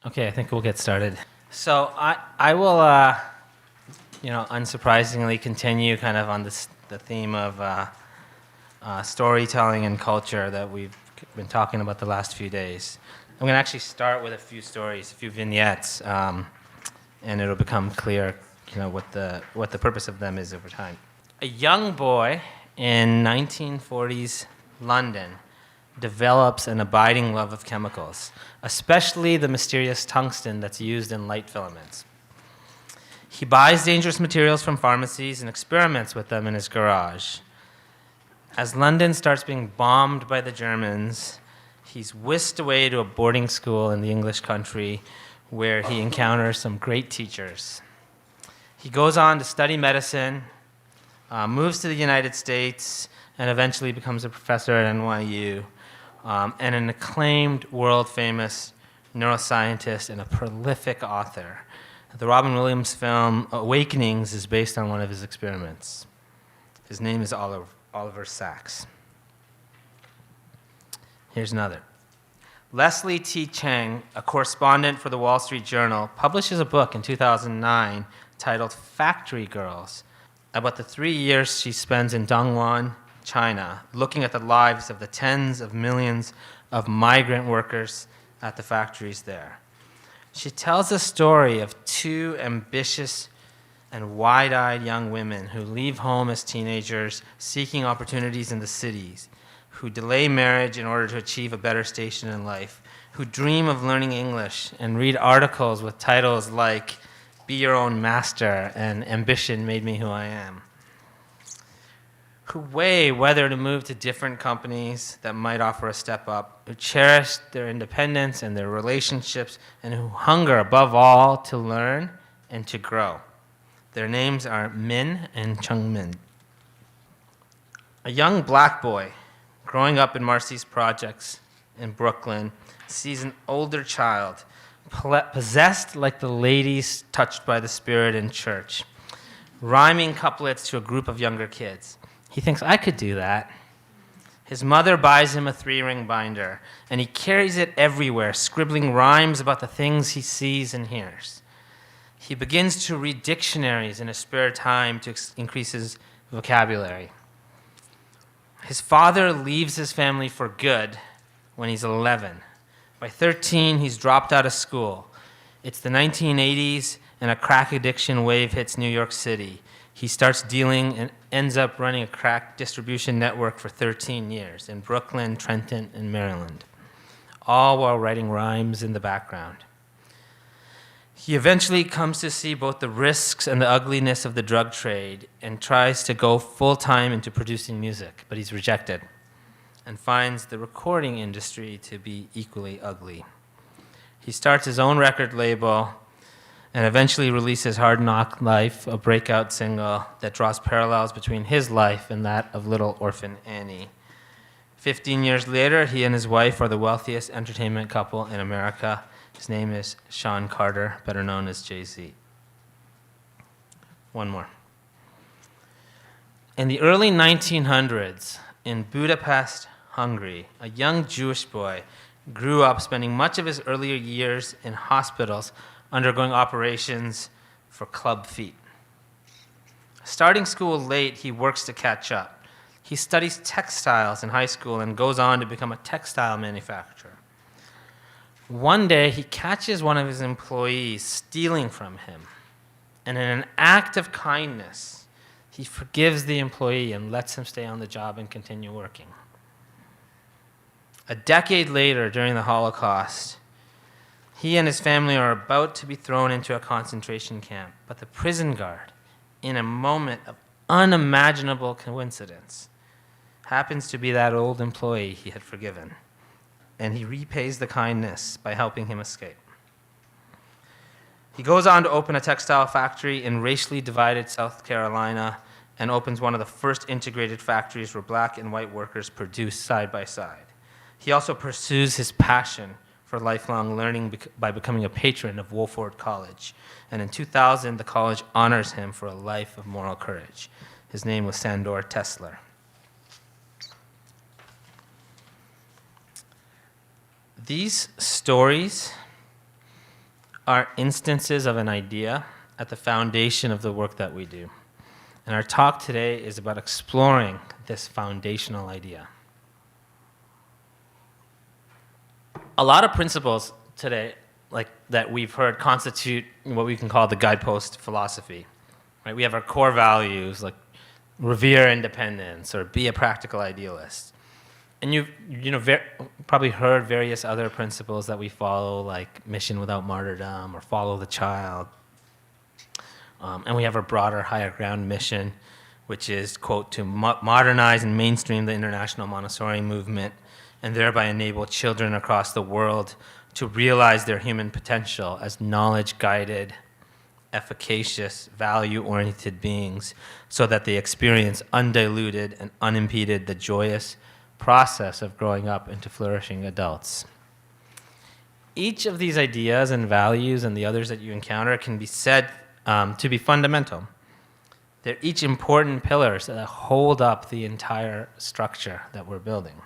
Okay, I think we'll get started. So I will, unsurprisingly continue kind of on the theme of storytelling and culture that we've been talking about the last few days. I'm going to actually start with a few stories, a few vignettes, and it'll become clear, what the purpose of them is over time. A young boy in 1940s London develops an abiding love of chemicals, especially the mysterious tungsten that's used in light filaments. He buys dangerous materials from pharmacies and experiments with them in his garage. As London starts being bombed by the Germans, he's whisked away to a boarding school in the English country where he encounters some great teachers. He goes on to study medicine, moves to the United States, and eventually becomes a professor at NYU. And an acclaimed, world-famous neuroscientist and a prolific author. The Robin Williams film Awakenings is based on one of his experiments. His name is Oliver Sacks. Here's another. Leslie T. Chang, a correspondent for the Wall Street Journal, publishes a book in 2009 titled Factory Girls about the 3 years she spends in Dongguan, China, looking at the lives of the tens of millions of migrant workers at the factories there. She tells the story of two ambitious and wide-eyed young women who leave home as teenagers seeking opportunities in the cities, who delay marriage in order to achieve a better station in life, who dream of learning English and read articles with titles like "Be Your Own Master" and "Ambition Made Me Who I Am," who weigh whether to move to different companies that might offer a step up, who cherish their independence and their relationships, and who hunger above all to learn and to grow. Their names are Min and Chung Min. A young black boy growing up in Marcy's projects in Brooklyn sees an older child possessed like the ladies touched by the Spirit in church, rhyming couplets to a group of younger kids. He thinks, I could do that. His mother buys him a 3-ring binder, and he carries it everywhere, scribbling rhymes about the things he sees and hears. He begins to read dictionaries in his spare time to increase his vocabulary. His father leaves his family for good when he's 11. By 13, he's dropped out of school. It's the 1980s, and a crack addiction wave hits New York City. He starts dealing and ends up running a crack distribution network for 13 years in Brooklyn, Trenton, and Maryland, all while writing rhymes in the background. He eventually comes to see both the risks and the ugliness of the drug trade and tries to go full-time into producing music, but he's rejected and finds the recording industry to be equally ugly. He starts his own record label and eventually releases Hard Knock Life, a breakout single that draws parallels between his life and that of little orphan Annie. 15 years later, he and his wife are the wealthiest entertainment couple in America. His name is Sean Carter, better known as Jay-Z. One more. In the early 1900s, in Budapest, Hungary, a young Jewish boy grew up spending much of his earlier years in hospitals undergoing operations for club feet. Starting school late, he works to catch up. He studies textiles in high school and goes on to become a textile manufacturer. One day, he catches one of his employees stealing from him, and in an act of kindness, he forgives the employee and lets him stay on the job and continue working. A decade later, during the Holocaust, he and his family are about to be thrown into a concentration camp, but the prison guard, in a moment of unimaginable coincidence, happens to be that old employee he had forgiven, and he repays the kindness by helping him escape. He goes on to open a textile factory in racially divided South Carolina and opens one of the first integrated factories where black and white workers produce side by side. He also pursues his passion for lifelong learning by becoming a patron of Woolford College. And in 2000, the college honors him for a life of moral courage. His name was Sandor Tesler. These stories are instances of an idea at the foundation of the work that we do. And our talk today is about exploring this foundational idea. A lot of principles today, like that we've heard, constitute what we can call the guidepost philosophy. Right? We have our core values, like revere independence or be a practical idealist. And you've probably heard various other principles that we follow, like mission without martyrdom or follow the child. And we have our broader higher ground mission, which is, quote, to modernize and mainstream the international Montessori movement and thereby enable children across the world to realize their human potential as knowledge-guided, efficacious, value-oriented beings so that they experience undiluted and unimpeded the joyous process of growing up into flourishing adults. Each of these ideas and values and the others that you encounter can be said to be fundamental. They're each important pillars that hold up the entire structure that we're building.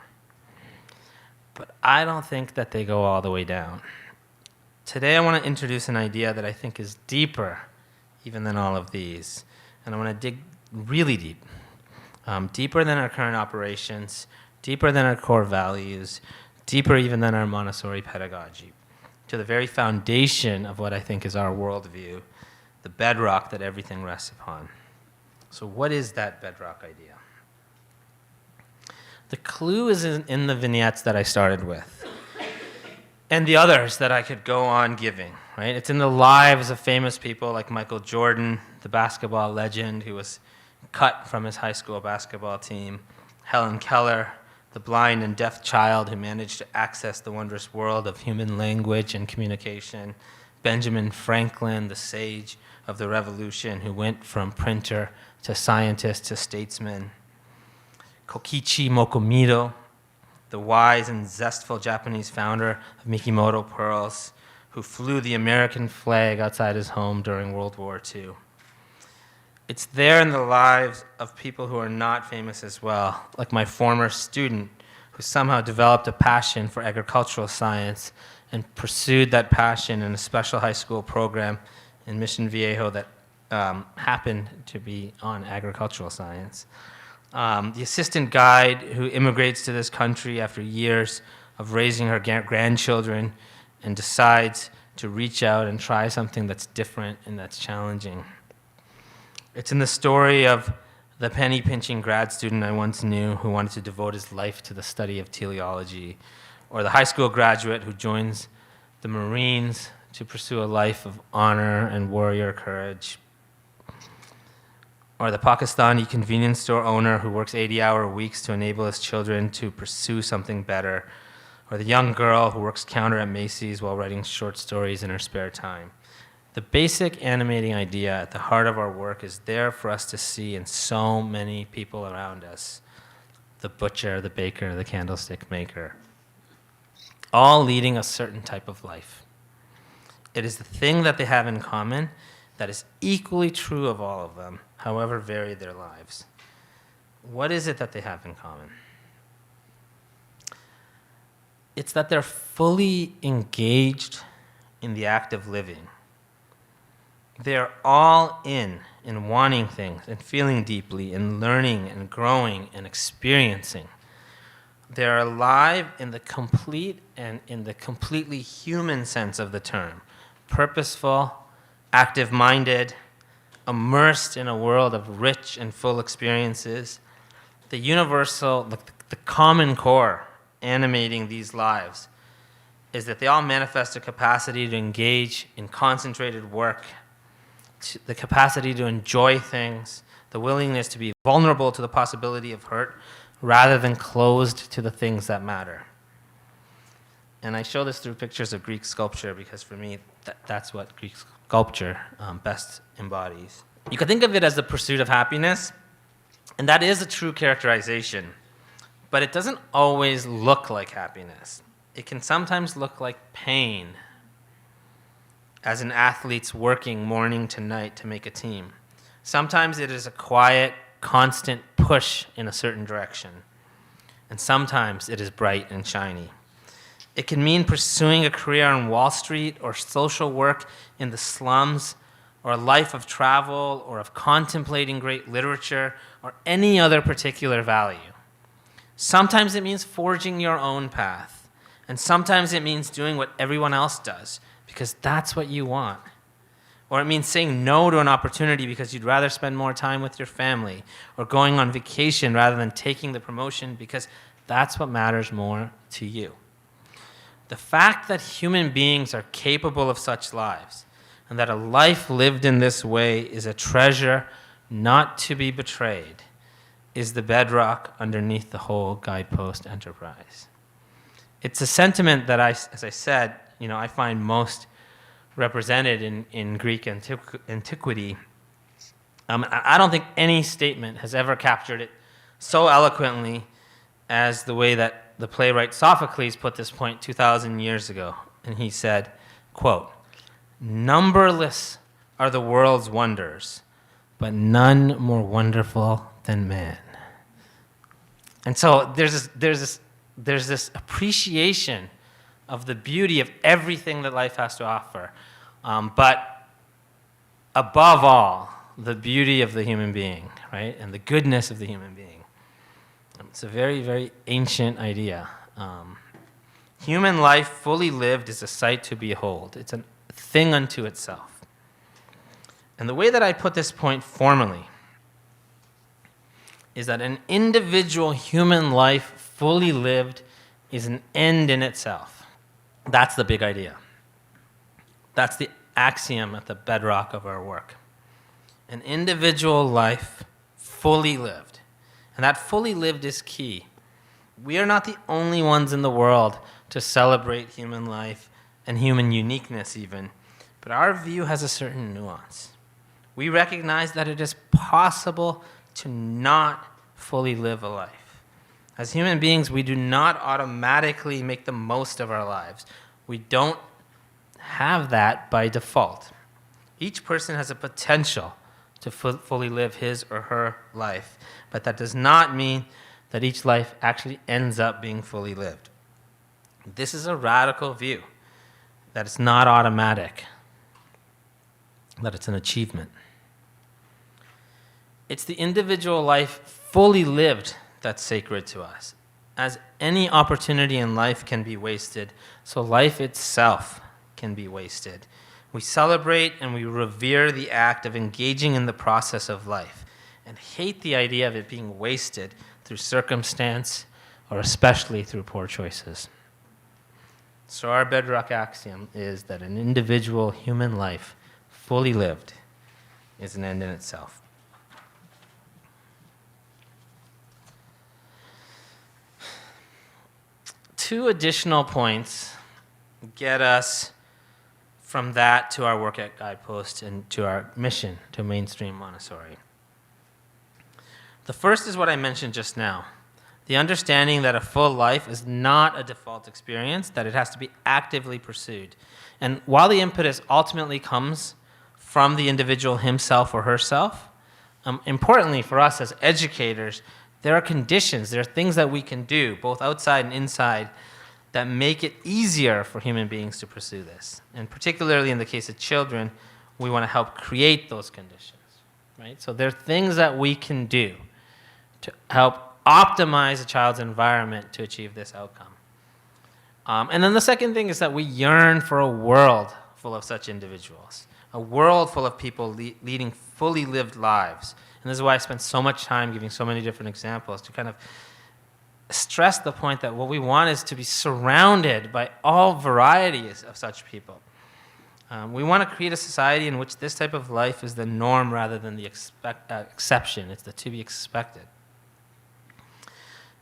But I don't think that they go all the way down. Today I want to introduce an idea that I think is deeper even than all of these. And I want to dig really deep, deeper than our current operations, deeper than our core values, deeper even than our Montessori pedagogy, to the very foundation of what I think is our worldview, the bedrock that everything rests upon. So what is that bedrock idea? The clue is in the vignettes that I started with, and the others that I could go on giving, right? It's in the lives of famous people like Michael Jordan, the basketball legend who was cut from his high school basketball team, Helen Keller, the blind and deaf child who managed to access the wondrous world of human language and communication, Benjamin Franklin, the sage of the revolution who went from printer to scientist to statesman, Kokichi Mokomito, the wise and zestful Japanese founder of Mikimoto Pearls, who flew the American flag outside his home during World War II. It's there in the lives of people who are not famous as well, like my former student who somehow developed a passion for agricultural science and pursued that passion in a special high school program in Mission Viejo that happened to be on agricultural science. The assistant guide who immigrates to this country after years of raising her grandchildren and decides to reach out and try something that's different and that's challenging. It's in the story of the penny-pinching grad student I once knew who wanted to devote his life to the study of teleology, or the high school graduate who joins the Marines to pursue a life of honor and warrior courage, or the Pakistani convenience store owner who works 80-hour weeks to enable his children to pursue something better, or the young girl who works counter at Macy's while writing short stories in her spare time. The basic animating idea at the heart of our work is there for us to see in so many people around us. The butcher, the baker, the candlestick maker, all leading a certain type of life. It is the thing that they have in common that is equally true of all of them, however varied their lives. What is it that they have in common? It's that they're fully engaged in the act of living. They're all in wanting things and feeling deeply and learning and growing and experiencing. They're alive in the complete and in the completely human sense of the term. Purposeful, active-minded, immersed in a world of rich and full experiences. The universal, the common core animating these lives is that they all manifest a capacity to engage in concentrated work, the capacity to enjoy things, the willingness to be vulnerable to the possibility of hurt rather than closed to the things that matter. And I show this through pictures of Greek sculpture because for me, that's what Greek sculpture best embodies. You could think of it as the pursuit of happiness, and that is a true characterization, but it doesn't always look like happiness. It can sometimes look like pain, as an athlete's working morning to night to make a team. Sometimes it is a quiet, constant push in a certain direction, and sometimes it is bright and shiny. It can mean pursuing a career on Wall Street or social work in the slums or a life of travel or of contemplating great literature or any other particular value. Sometimes it means forging your own path, and sometimes it means doing what everyone else does because that's what you want. Or it means saying no to an opportunity because you'd rather spend more time with your family, or going on vacation rather than taking the promotion because that's what matters more to you. The fact that human beings are capable of such lives, and that a life lived in this way is a treasure not to be betrayed, is the bedrock underneath the whole Guidepost enterprise. It's a sentiment that as I said, I find most represented in Greek antiquity. I don't think any statement has ever captured it so eloquently as the way that the playwright Sophocles put this point 2,000 years ago. And he said, quote, "Numberless are the world's wonders, but none more wonderful than man." And so there's this appreciation of the beauty of everything that life has to offer, but above all, the beauty of the human being, right, and the goodness of the human being. It's a very, very ancient idea. Human life fully lived is a sight to behold. It's a thing unto itself. And the way that I put this point formally is that an individual human life fully lived is an end in itself. That's the big idea. That's the axiom at the bedrock of our work. An individual life fully lived. And that fully lived is key. We are not the only ones in the world to celebrate human life and human uniqueness even, but our view has a certain nuance. We recognize that it is possible to not fully live a life. As human beings, we do not automatically make the most of our lives. We don't have that by default. Each person has a potential to fully live his or her life, but that does not mean that each life actually ends up being fully lived. This is a radical view, that it's not automatic, that it's an achievement. It's the individual life fully lived that's sacred to us. As any opportunity in life can be wasted, so life itself can be wasted. We celebrate and we revere the act of engaging in the process of life and hate the idea of it being wasted through circumstance or especially through poor choices. So our bedrock axiom is that an individual human life fully lived is an end in itself. Two additional points get us from that to our work at Guidepost and to our mission to mainstream Montessori. The first is what I mentioned just now, the understanding that a full life is not a default experience, that it has to be actively pursued. And while the impetus ultimately comes from the individual himself or herself, importantly for us as educators, there are conditions, there are things that we can do, both outside and inside, that make it easier for human beings to pursue this. And particularly in the case of children, we want to help create those conditions, right? So there are things that we can do to help optimize a child's environment to achieve this outcome. And then the second thing is that we yearn for a world full of such individuals, a world full of people leading fully lived lives. And this is why I spent so much time giving so many different examples to kind of stress the point that what we want is to be surrounded by all varieties of such people. We want to create a society in which this type of life is the norm rather than the exception. It's the to be expected.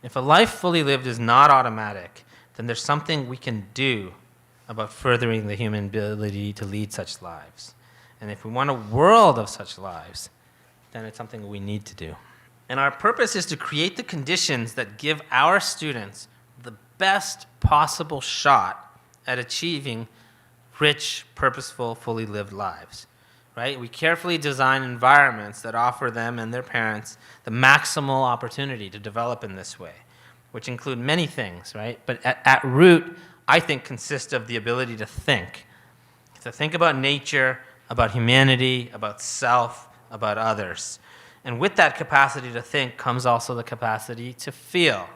If a life fully lived is not automatic, then there's something we can do about furthering the human ability to lead such lives. And if we want a world of such lives, then it's something we need to do. And our purpose is to create the conditions that give our students the best possible shot at achieving rich, purposeful, fully lived lives, right? We carefully design environments that offer them and their parents the maximal opportunity to develop in this way, which include many things, right? But at root, I think, consists of the ability to think about nature, about humanity, about self, about others. And with that capacity to think comes also the capacity to feel,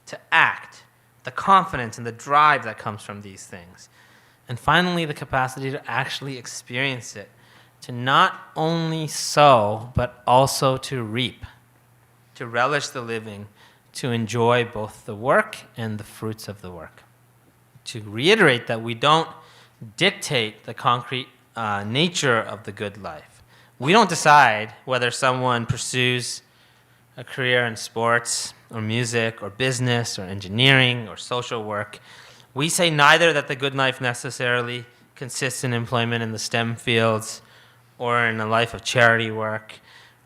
to act, the confidence and the drive that comes from these things. And finally, the capacity to actually experience it, to not only sow, but also to reap, to relish the living, to enjoy both the work and the fruits of the work. To reiterate that we don't dictate the concrete nature of the good life. We don't decide whether someone pursues a career in sports or music or business or engineering or social work. We say neither that the good life necessarily consists in employment in the STEM fields or in a life of charity work.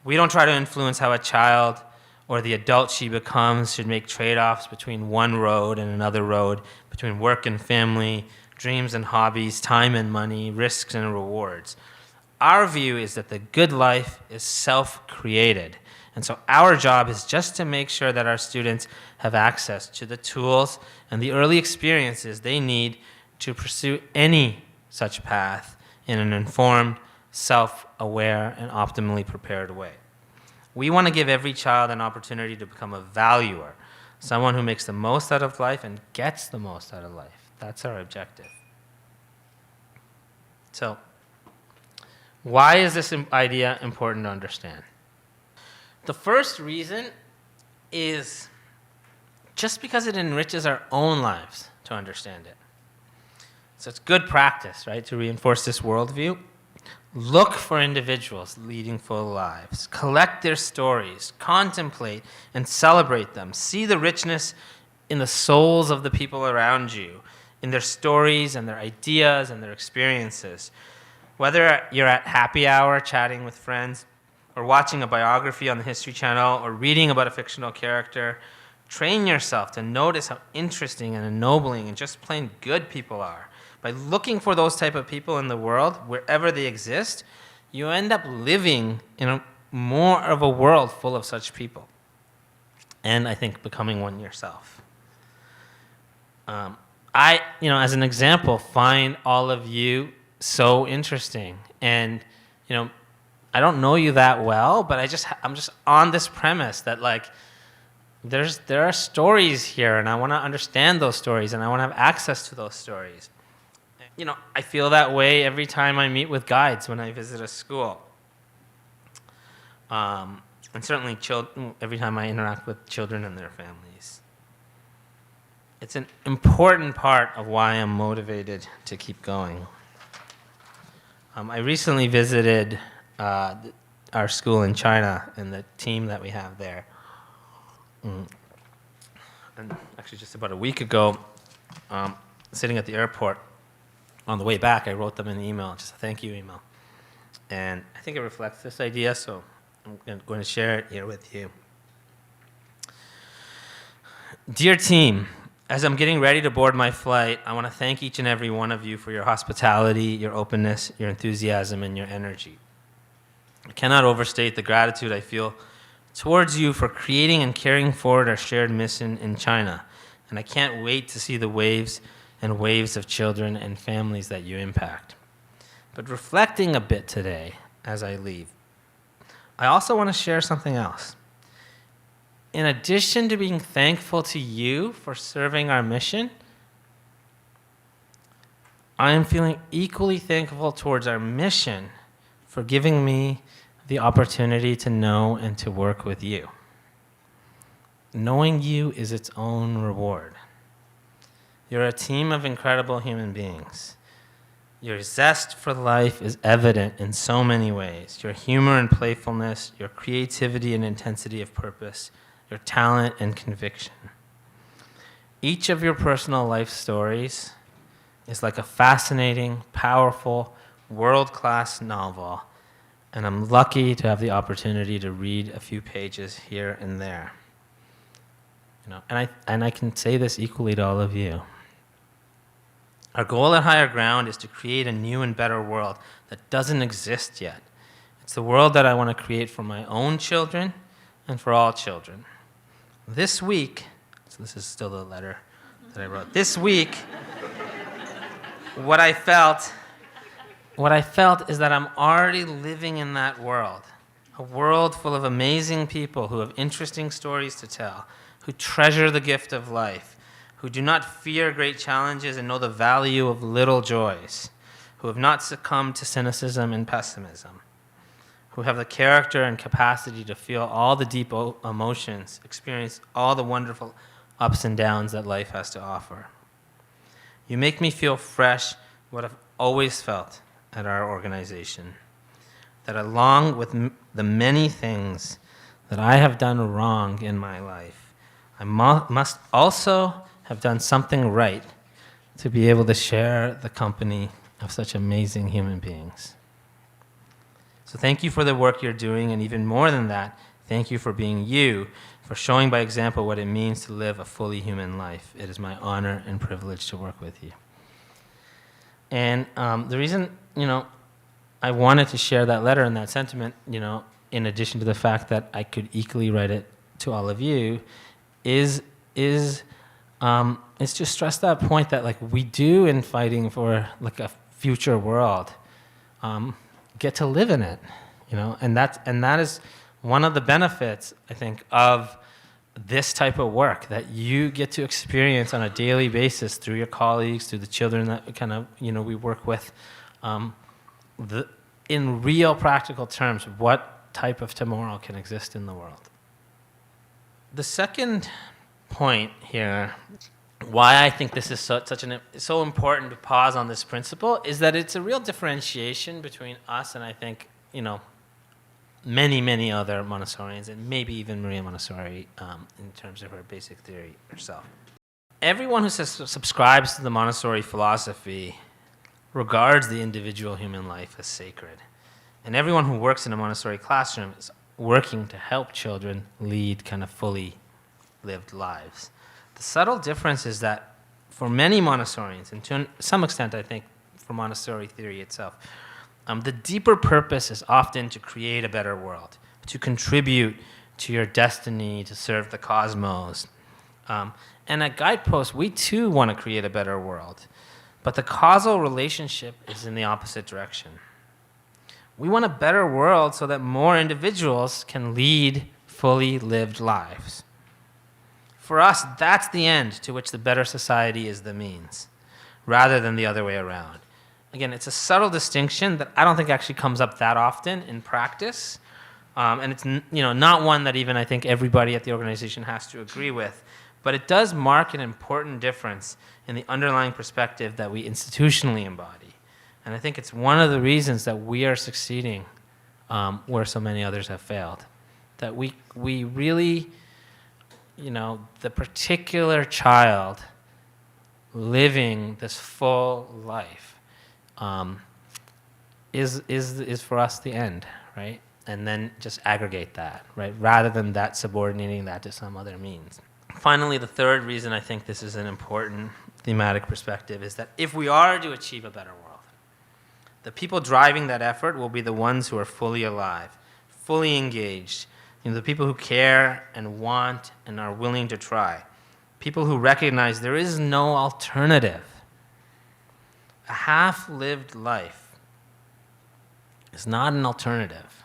We don't try to influence how a child or the adult she becomes should make trade-offs between one road and another road, between work and family, dreams and hobbies, time and money, risks and rewards. Our view is that the good life is self-created. And so our job is just to make sure that our students have access to the tools and the early experiences they need to pursue any such path in an informed, self-aware, and optimally prepared way. We want to give every child an opportunity to become a valuer, someone who makes the most out of life and gets the most out of life. That's our objective. So, why is this idea important to understand? The first reason is just because it enriches our own lives to understand it. So it's good practice, right, to reinforce this worldview. Look for individuals leading full lives. Collect their stories. Contemplate and celebrate them. See the richness in the souls of the people around you, in their stories and their ideas and their experiences. Whether you're at happy hour chatting with friends, or watching a biography on the History Channel, or reading about a fictional character, train yourself to notice how interesting and ennobling and just plain good people are. By looking for those type of people in the world, wherever they exist, you end up living in more of a world full of such people. And I think becoming one yourself. As an example, find all of you so interesting. And, I don't know you that well, but I'm just on this premise that there are stories here, and I want to understand those stories, and I want to have access to those stories. I feel that way every time I meet with guides when I visit a school, and certainly every time I interact with children and their families. It's an important part of why I'm motivated to keep going. I recently visited our school in China and the team that we have there. And actually just about a week ago, sitting at the airport, on the way back, I wrote them an email, just a thank you email. And I think it reflects this idea, so I'm going to share it here with you. Dear team, as I'm getting ready to board my flight, I want to thank each and every one of you for your hospitality, your openness, your enthusiasm, and your energy. I cannot overstate the gratitude I feel towards you for creating and carrying forward our shared mission in China. And I can't wait to see the waves and waves of children and families that you impact. But reflecting a bit today as I leave, I also want to share something else. In addition to being thankful to you for serving our mission, I am feeling equally thankful towards our mission for giving me the opportunity to know and to work with you. Knowing you is its own reward. You're a team of incredible human beings. Your zest for life is evident in so many ways. Your humor and playfulness, your creativity and intensity of purpose, your talent and conviction. Each of your personal life stories is like a fascinating, powerful, world-class novel, and I'm lucky to have the opportunity to read a few pages here and there. And I can say this equally to all of you. Our goal at Higher Ground is to create a new and better world that doesn't exist yet. It's the world that I want to create for my own children and for all children. This week, so this is still the letter that I wrote. This week, what I felt is that I'm already living in that world. A world full of amazing people who have interesting stories to tell, who treasure the gift of life, who do not fear great challenges and know the value of little joys, who have not succumbed to cynicism and pessimism, who have the character and capacity to feel all the deep emotions, experience all the wonderful ups and downs that life has to offer. You make me feel fresh what I've always felt at our organization, that along with the many things that I have done wrong in my life, I must also have done something right to be able to share the company of such amazing human beings. So thank you for the work you're doing, and even more than that, thank you for being you, for showing by example what it means to live a fully human life. It is my honor and privilege to work with you. And the reason, I wanted to share that letter and that sentiment, in addition to the fact that I could equally write it to all of you, is to stress that point that we do in fighting for a future world, get to live in it, and that is one of the benefits, I think, of this type of work that you get to experience on a daily basis through your colleagues, through the children that we work with, in real practical terms, what type of tomorrow can exist in the world. The second point here, why I think this is so important to pause on this principle, is that it's a real differentiation between us and I think, many, many other Montessorians, and maybe even Maria Montessori in terms of her basic theory herself. Everyone who subscribes to the Montessori philosophy regards the individual human life as sacred. And everyone who works in a Montessori classroom is working to help children lead kind of fully lived lives. The subtle difference is that for many Montessorians, and to some extent I think for Montessori theory itself, the deeper purpose is often to create a better world, to contribute to your destiny, to serve the cosmos. And at Guidepost, we too want to create a better world, but the causal relationship is in the opposite direction. We want a better world so that more individuals can lead fully lived lives. For us, that's the end to which the better society is the means, rather than the other way around. Again, it's a subtle distinction that I don't think actually comes up that often in practice, and it's not one that even I think everybody at the organization has to agree with, but it does mark an important difference in the underlying perspective that we institutionally embody. And I think it's one of the reasons that we are succeeding where so many others have failed. That we really, the particular child living this full life is for us the end, right? And then just aggregate that, right? Rather than that subordinating that to some other means. Finally, the third reason I think this is an important thematic perspective is that if we are to achieve a better world, the people driving that effort will be the ones who are fully alive, fully engaged, the people who care and want and are willing to try, people who recognize there is no alternative. A half-lived life is not an alternative.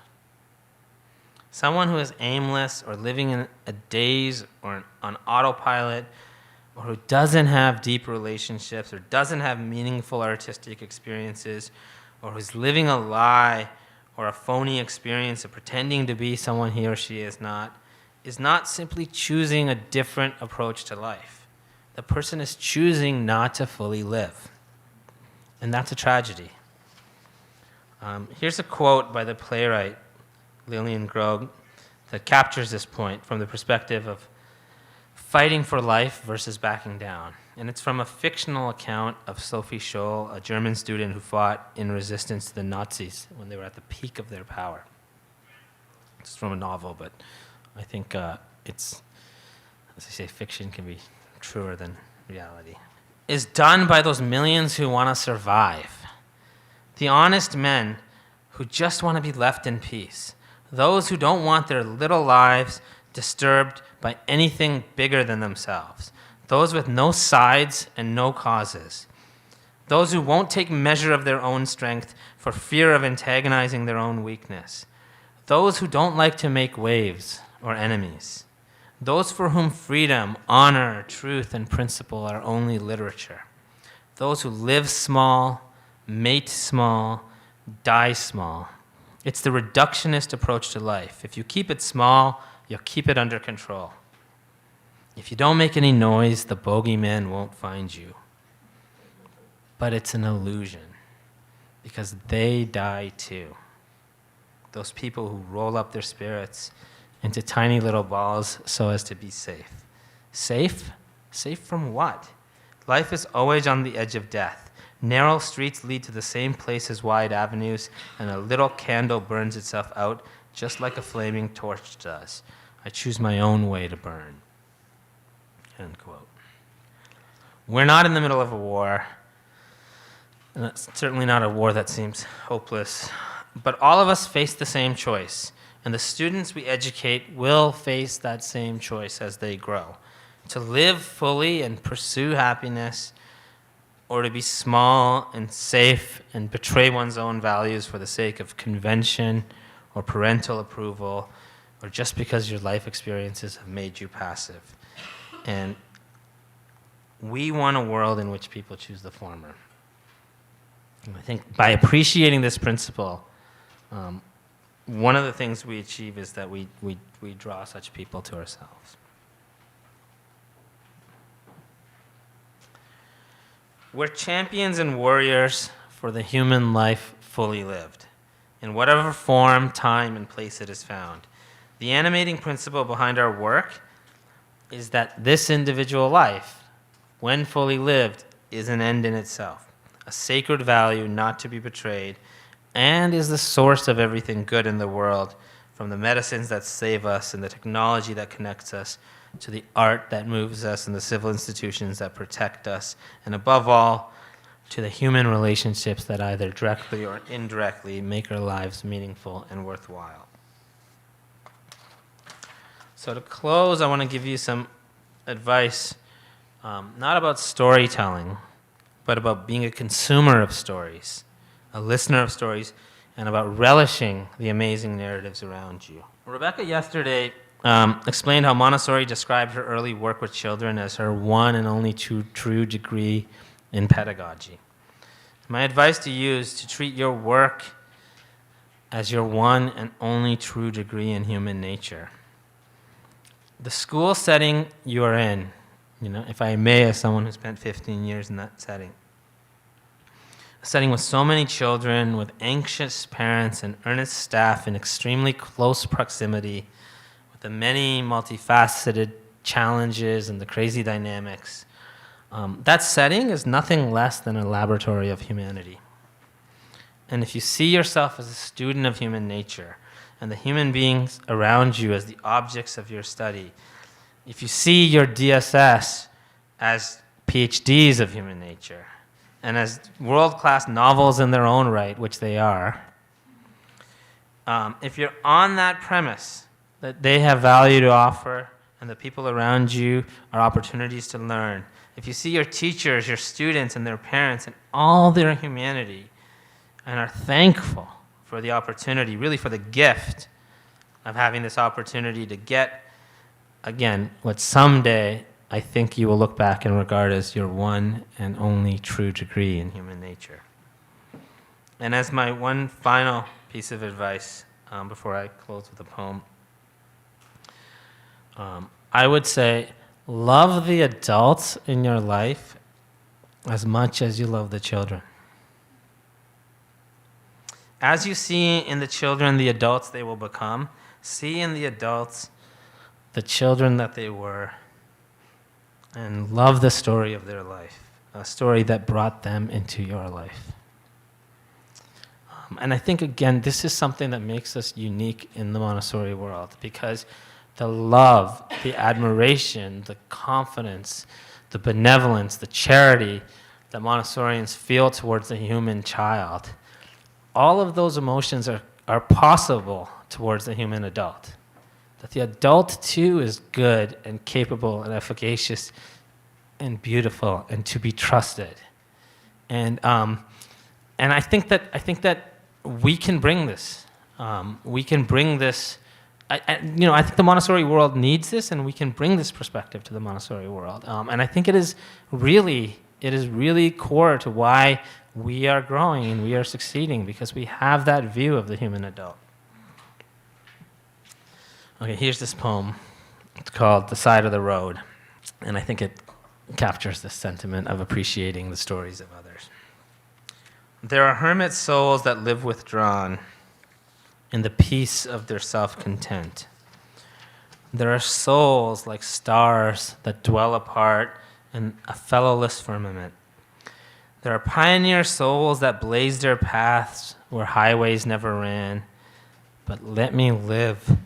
Someone who is aimless or living in a daze or on autopilot, or who doesn't have deep relationships or doesn't have meaningful artistic experiences, or who's living a lie or a phony experience of pretending to be someone he or she is not simply choosing a different approach to life. The person is choosing not to fully live. And that's a tragedy. Here's a quote by the playwright Lillian Grogg that captures this point from the perspective of fighting for life versus backing down. And it's from a fictional account of Sophie Scholl, a German student who fought in resistance to the Nazis when they were at the peak of their power. It's from a novel, but I think it's, as I say, fiction can be truer than reality. Is done by those millions who want to survive. The honest men who just want to be left in peace. Those who don't want their little lives disturbed by anything bigger than themselves. those with no sides and no causes, those who won't take measure of their own strength for fear of antagonizing their own weakness, those who don't like to make waves or enemies, those for whom freedom, honor, truth, and principle are only literature, those who live small, mate small, die small. It's the reductionist approach to life. If you keep it small, you'll keep it under control. If you don't make any noise, the bogeyman won't find you. But it's an illusion, because they die too. Those people who roll up their spirits into tiny little balls so as to be safe. Safe? Safe from what? Life is always on the edge of death. Narrow streets lead to the same place as wide avenues, and a little candle burns itself out just like a flaming torch does. I choose my own way to burn. End quote. We're not in the middle of a war. And it's certainly not a war that seems hopeless. But all of us face the same choice. And the students we educate will face that same choice as they grow. To live fully and pursue happiness, or to be small and safe and betray one's own values for the sake of convention or parental approval, or just because your life experiences have made you passive. And we want a world in which people choose the former. And I think by appreciating this principle, one of the things we achieve is that we draw such people to ourselves. We're champions and warriors for the human life fully lived, in whatever form, time, and place it is found. The animating principle behind our work is that this individual life, when fully lived, is an end in itself, a sacred value not to be betrayed, and is the source of everything good in the world, from the medicines that save us and the technology that connects us, to the art that moves us and the civil institutions that protect us, and above all, to the human relationships that either directly or indirectly make our lives meaningful and worthwhile. So to close, I want to give you some advice, not about storytelling, but about being a consumer of stories, a listener of stories, and about relishing the amazing narratives around you. Rebecca yesterday explained how Montessori described her early work with children as her one and only true degree in pedagogy. My advice to you is to treat your work as your one and only true degree in human nature. The school setting you are in, if I may, as someone who spent 15 years in that setting, a setting with so many children, with anxious parents and earnest staff in extremely close proximity, with the many multifaceted challenges and the crazy dynamics, that setting is nothing less than a laboratory of humanity. And if you see yourself as a student of human nature, and the human beings around you as the objects of your study, if you see your DSS as PhDs of human nature, and as world-class novels in their own right, which they are, if you're on that premise that they have value to offer and the people around you are opportunities to learn, if you see your teachers, your students, and their parents and all their humanity and are thankful for the opportunity, really for the gift of having this opportunity to get, again, what someday I think you will look back and regard as your one and only true degree in human nature. And as my one final piece of advice, before I close with a poem, I would say, love the adults in your life as much as you love the children. As you see in the children the adults they will become, see in the adults the children that they were, and love the story of their life, a story that brought them into your life. And I think, again, this is something that makes us unique in the Montessori world, because the love, the admiration, the confidence, the benevolence, the charity that Montessorians feel towards the human child, all of those emotions are possible towards the human adult. That the adult, too, is good and capable and efficacious and beautiful and to be trusted. And I think that we can bring this. We can bring this. I think the Montessori world needs this, and we can bring this perspective to the Montessori world. And I think it is really core to why we are growing and we are succeeding, because we have that view of the human adult. Okay, here's this poem. It's called "The Side of the Road," and I think it captures the sentiment of appreciating the stories of others. There are hermit souls that live withdrawn in the peace of their self-content. There are souls like stars that dwell apart in a fellowless firmament. There are pioneer souls that blaze their paths where highways never ran. But let me live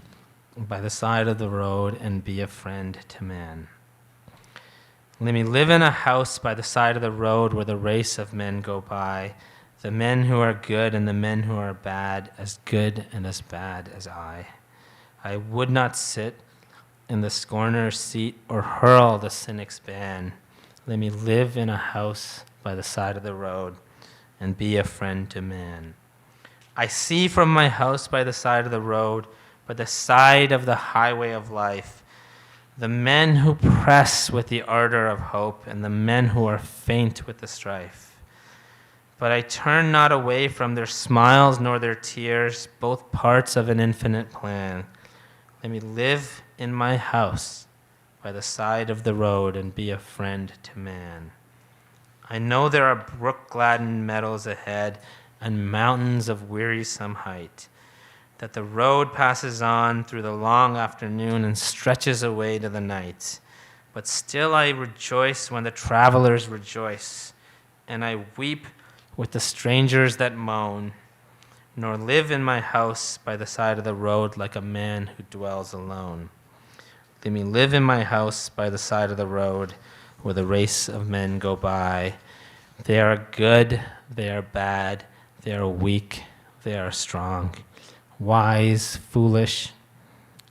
by the side of the road and be a friend to man. Let me live in a house by the side of the road where the race of men go by, the men who are good and the men who are bad, as good and as bad as I. I would not sit in the scorner's seat or hurl the cynic's ban. Let me live in a house by the side of the road and be a friend to man. I see from my house by the side of the road, by the side of the highway of life, the men who press with the ardor of hope and the men who are faint with the strife. But I turn not away from their smiles nor their tears, both parts of an infinite plan. Let me live in my house by the side of the road and be a friend to man. I know there are brook-gladdened meadows ahead and mountains of wearisome height, that the road passes on through the long afternoon and stretches away to the night. But still I rejoice when the travelers rejoice, and I weep with the strangers that moan, nor live in my house by the side of the road like a man who dwells alone. Let me live in my house by the side of the road where the race of men go by. They are good, they are bad, they are weak, they are strong, wise, foolish,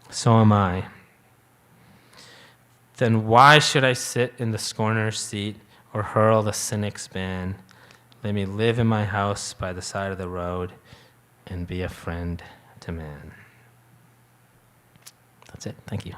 so am I. Then why should I sit in the scorner's seat or hurl the cynic's ban? Let me live in my house by the side of the road and be a friend to man. That's it. Thank you.